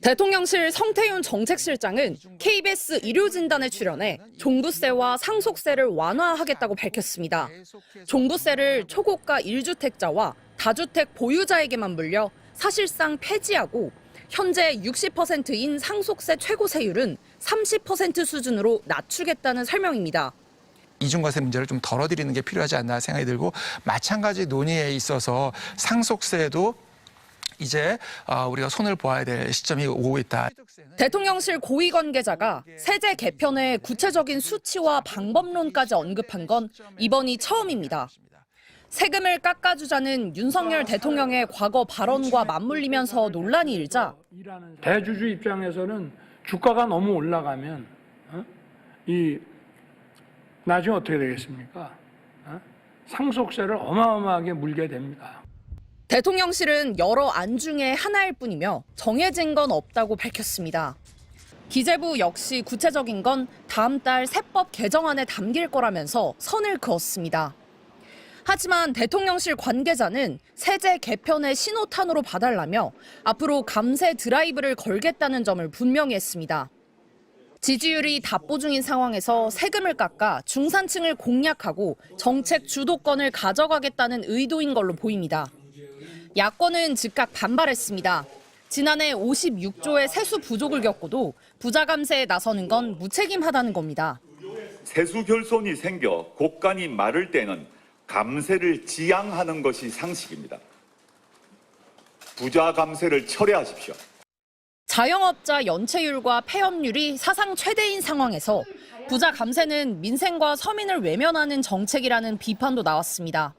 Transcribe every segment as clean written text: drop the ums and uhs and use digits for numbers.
대통령실 성태윤 정책실장은 KBS 일요진단에 출연해 종부세와 상속세를 완화하겠다고 밝혔습니다. 종부세를 초고가 1주택자와 다주택 보유자에게만 물려 사실상 폐지하고 현재 60%인 상속세 최고세율은 30% 수준으로 낮추겠다는 설명입니다. 이중과세 문제를 좀 덜어드리는 게 필요하지 않나 생각이 들고, 마찬가지 논의에 있어서 상속세도 이제 우리가 손을 보아야 될 시점이 오고 있다. 대통령실 고위 관계자가 세제 개편의 구체적인 수치와 방법론까지 언급한 건 이번이 처음입니다. 세금을 깎아주자는 윤석열 대통령의 과거 발언과 맞물리면서 논란이 일자 대주주 입장에서는 주가가 너무 올라가면 나중에 어떻게 되겠습니까? 상속세를 어마어마하게 물게 됩니다. 대통령실은 여러 안 중에 하나일 뿐이며 정해진 건 없다고 밝혔습니다. 기재부 역시 구체적인 건 다음 달 세법 개정안에 담길 거라면서 선을 그었습니다. 하지만 대통령실 관계자는 세제 개편의 신호탄으로 봐달라며 앞으로 감세 드라이브를 걸겠다는 점을 분명히 했습니다. 지지율이 답보 중인 상황에서 세금을 깎아 중산층을 공략하고 정책 주도권을 가져가겠다는 의도인 걸로 보입니다. 야권은 즉각 반발했습니다. 지난해 56조의 세수 부족을 겪고도 부자 감세에 나서는 건 무책임하다는 겁니다. 세수 결손이 생겨 곡간이 마를 때는 감세를 지양하는 것이 상식입니다. 부자 감세를 철회하십시오. 자영업자 연체율과 폐업률이 사상 최대인 상황에서 부자 감세는 민생과 서민을 외면하는 정책이라는 비판도 나왔습니다.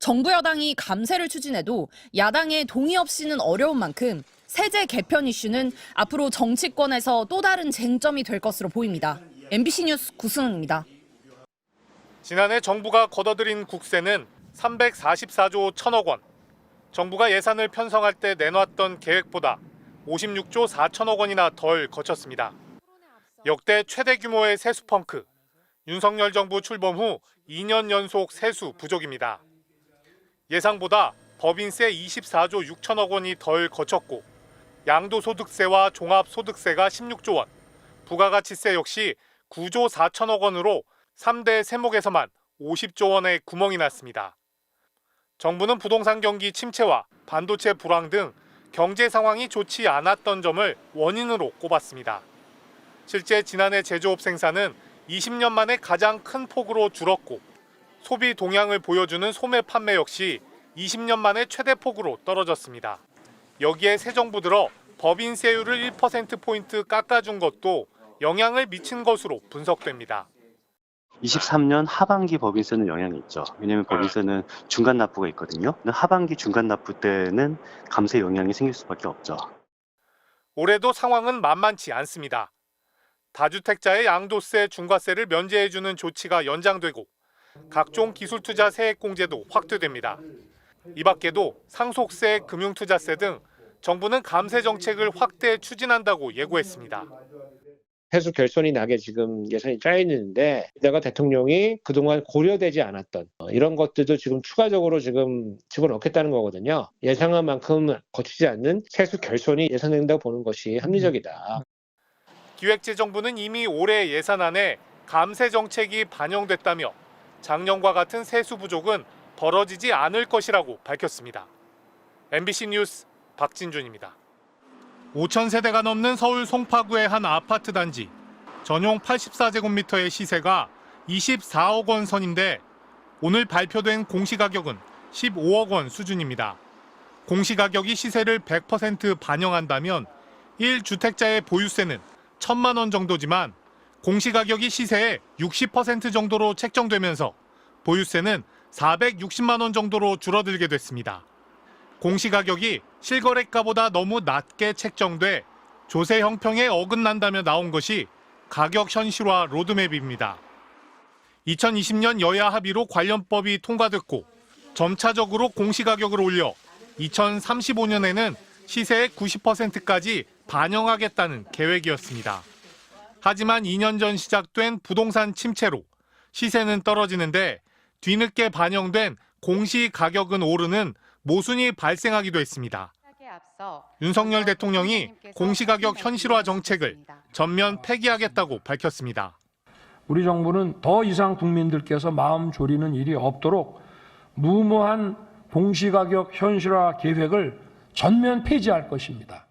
정부 여당이 감세를 추진해도 야당의 동의 없이는 어려운 만큼 세제 개편 이슈는 앞으로 정치권에서 또 다른 쟁점이 될 것으로 보입니다. MBC 뉴스 구승은입니다. 지난해 정부가 걷어들인 국세는 344조 1천억 원. 정부가 예산을 편성할 때 내놨던 계획보다 56조 4천억 원이나 덜 거쳤습니다. 역대 최대 규모의 세수 펑크. 윤석열 정부 출범 후 2년 연속 세수 부족입니다. 예상보다 법인세 24조 6천억 원이 덜 거쳤고, 양도소득세와 종합소득세가 16조 원, 부가가치세 역시 9조 4천억 원으로 3대 세목에서만 50조 원의 구멍이 났습니다. 정부는 부동산 경기 침체와 반도체 불황 등 경제 상황이 좋지 않았던 점을 원인으로 꼽았습니다. 실제 지난해 제조업 생산은 20년 만에 가장 큰 폭으로 줄었고, 소비 동향을 보여주는 소매 판매 역시 20년 만에 최대폭으로 떨어졌습니다. 여기에 새 정부 들어 법인세율을 1%포인트 깎아준 것도 영향을 미친 것으로 분석됩니다. 23년 하반기 법인세는 영향이 있죠. 왜냐하면 법인세는 중간 납부가 있거든요. 하반기 중간 납부 때는 감세 영향이 생길 수밖에 없죠. 올해도 상황은 만만치 않습니다. 다주택자의 양도세, 중과세를 면제해주는 조치가 연장되고 각종 기술투자 세액공제도 확대됩니다. 이 밖에도 상속세, 금융투자세 등 정부는 감세 정책을 확대 추진한다고 예고했습니다. 세수 결손이 나게 지금 예산이 짜여 있는데, 내가 대통령이 그동안 고려되지 않았던 이런 것들도 지금 추가적으로 지금 집어넣겠다는 거거든요. 예상한 만큼 거치지 않는 세수 결손이 예상된다고 보는 것이 합리적이다. 기획재정부는 이미 올해 예산안에 감세 정책이 반영됐다며 작년과 같은 세수 부족은 벌어지지 않을 것이라고 밝혔습니다. MBC 뉴스 박진준입니다. 5,000세대가 넘는 서울 송파구의 한 아파트 단지. 전용 84제곱미터의 시세가 24억 원 선인데 오늘 발표된 공시가격은 15억 원 수준입니다. 공시가격이 시세를 100% 반영한다면 1주택자의 보유세는 1,000만 원 정도지만 공시가격이 시세의 60% 정도로 책정되면서 보유세는 460만 원 정도로 줄어들게 됐습니다. 공시가격이 실거래가보다 너무 낮게 책정돼 조세 형평에 어긋난다며 나온 것이 가격 현실화 로드맵입니다. 2020년 여야 합의로 관련법이 통과됐고 점차적으로 공시가격을 올려 2035년에는 시세의 90%까지 반영하겠다는 계획이었습니다. 하지만 2년 전 시작된 부동산 침체로 시세는 떨어지는데 뒤늦게 반영된 공시가격은 오르는 모순이 발생하기도 했습니다. 윤석열 대통령이 공시가격 현실화 정책을 전면 폐기하겠다고 밝혔습니다. 우리 정부는 더 이상 국민들께서 마음 졸이는 일이 없도록 무모한 공시가격 현실화 계획을 전면 폐지할 것입니다.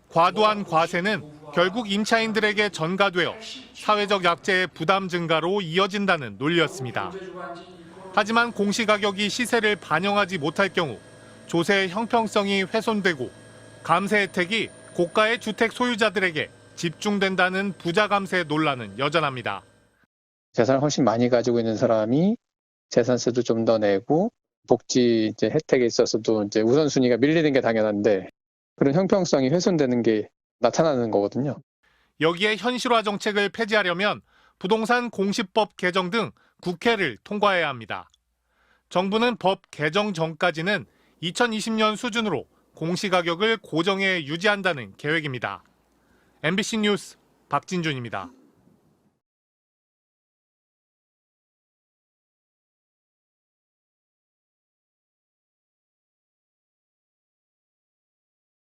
과도한 과세는 결국 임차인들에게 전가되어 사회적 약재의 부담 증가로 이어진다는 논리였습니다. 하지만 공시가격이 시세를 반영하지 못할 경우 조세의 형평성이 훼손되고 감세 혜택이 고가의 주택 소유자들에게 집중된다는 부자 감세 논란은 여전합니다. 재산을 훨씬 많이 가지고 있는 사람이 재산세도 좀 더 내고 복지 이제 혜택에 있어서도 이제 우선순위가 밀리는 게 당연한데 그런 형평성이 훼손되는 게 나타나는 거거든요. 여기에 현실화 정책을 폐지하려면 부동산 공시법 개정 등 국회를 통과해야 합니다. 정부는 법 개정 전까지는 2020년 수준으로 공시가격을 고정해 유지한다는 계획입니다. MBC 뉴스 박진준입니다.